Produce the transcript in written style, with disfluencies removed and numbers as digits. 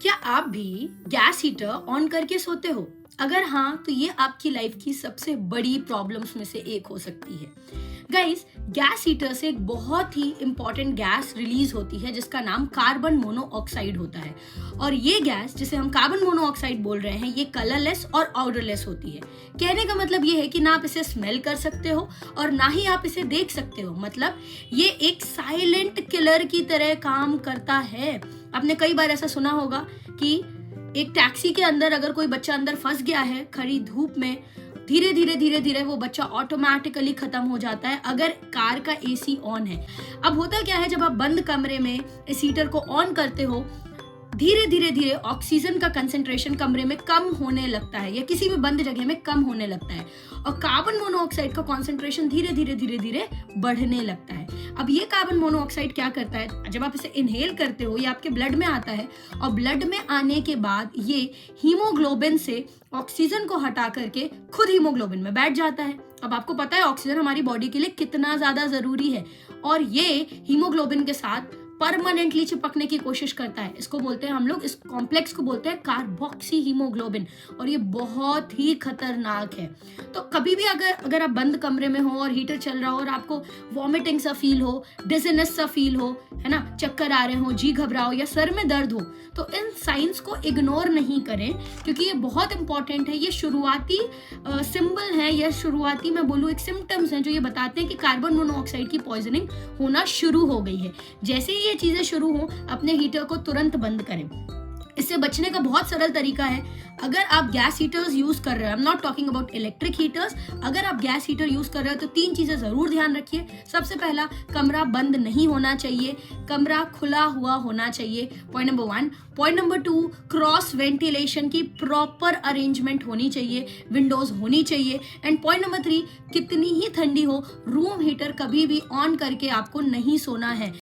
क्या आप भी गैस हीटर ऑन करके सोते हो? अगर हाँ, तो ये आपकी लाइफ की सबसे बड़ी प्रॉब्लम्स में से एक हो सकती है। गाइस, गैस हीटर से एक बहुत ही इंपॉर्टेंट गैस रिलीज होती है जिसका नाम कार्बन मोनोऑक्साइड होता है। और ये गैस जिसे हम कार्बन मोनोऑक्साइड बोल रहे हैं, ये कलरलेस और ऑडरलेस होती है। कहने का मतलब ये है कि ना आप इसे स्मेल कर सकते हो और ना ही आप इसे देख सकते हो। मतलब ये एक साइलेंट किलर की तरह काम करता है। आपने कई बार ऐसा सुना होगा कि एक टैक्सी के अंदर अगर कोई बच्चा अंदर फंस गया है खड़ी धूप में, धीरे धीरे वो बच्चा ऑटोमेटिकली खत्म हो जाता है अगर कार का एसी ऑन है। अब होता क्या है, जब आप बंद कमरे में इस हीटर को ऑन करते हो, धीरे ऑक्सीजन का कंसेंट्रेशन कमरे में कम होने लगता है या किसी भी बंद जगह में कम होने लगता है और कार्बन मोनोऑक्साइड का कंसेंट्रेशन धीरे बढ़ने लगता है। अब ये कार्बन मोनोऑक्साइड क्या करता है, जब आप इसे इनहेल करते हो ये आपके ब्लड में आता है और ब्लड में आने के बाद ये हीमोग्लोबिन से ऑक्सीजन को हटा करके खुद हीमोग्लोबिन में बैठ जाता है। अब आपको पता है ऑक्सीजन हमारी बॉडी के लिए कितना ज्यादा जरूरी है और ये हीमोग्लोबिन के साथ परमानेंटली चिपकने की कोशिश करता है। इसको बोलते हैं हम लोग, इस कॉम्प्लेक्स को बोलते हैं कार्बोक्सी हीमोग्लोबिन और ये बहुत ही खतरनाक है। तो कभी भी अगर आप बंद कमरे में हो और हीटर चल रहा हो और आपको वॉमिटिंग सा फील हो, डिजीनेस सा फील हो, है ना, चक्कर आ रहे हो, जी घबराओ या सर में दर्द हो, तो इन साइंस को इग्नोर नहीं करें क्योंकि ये बहुत इंपॉर्टेंट है। ये शुरुआती सिंबल है या शुरुआती मैं बोलूँ एक सिम्टम्स हैं जो ये बताते हैं कि कार्बन मोनोऑक्साइड की पॉइजनिंग होना शुरू हो गई है। जैसे ही ये चीजें शुरू हो, अपने हीटर को तुरंत बंद करें। इससे बचने का बहुत सरल तरीका है। अगर आप गैस हीटर्स यूज कर रहे हो, I am not talking about electric heaters, अगर आप गैस हीटर यूज कर रहे हो तो 3 चीजें जरूर ध्यान रखिए। सबसे पहला, कमरा बंद नहीं होना चाहिए, कमरा खुला हुआ होना चाहिए, point number 1। Point number 2, cross ventilation की प्रॉपर अरेंजमेंट होनी चाहिए, विंडोज होनी चाहिए। एंड पॉइंट नंबर 3, कितनी ही ठंडी हो, रूम हीटर कभी भी ऑन करके आपको नहीं सोना है।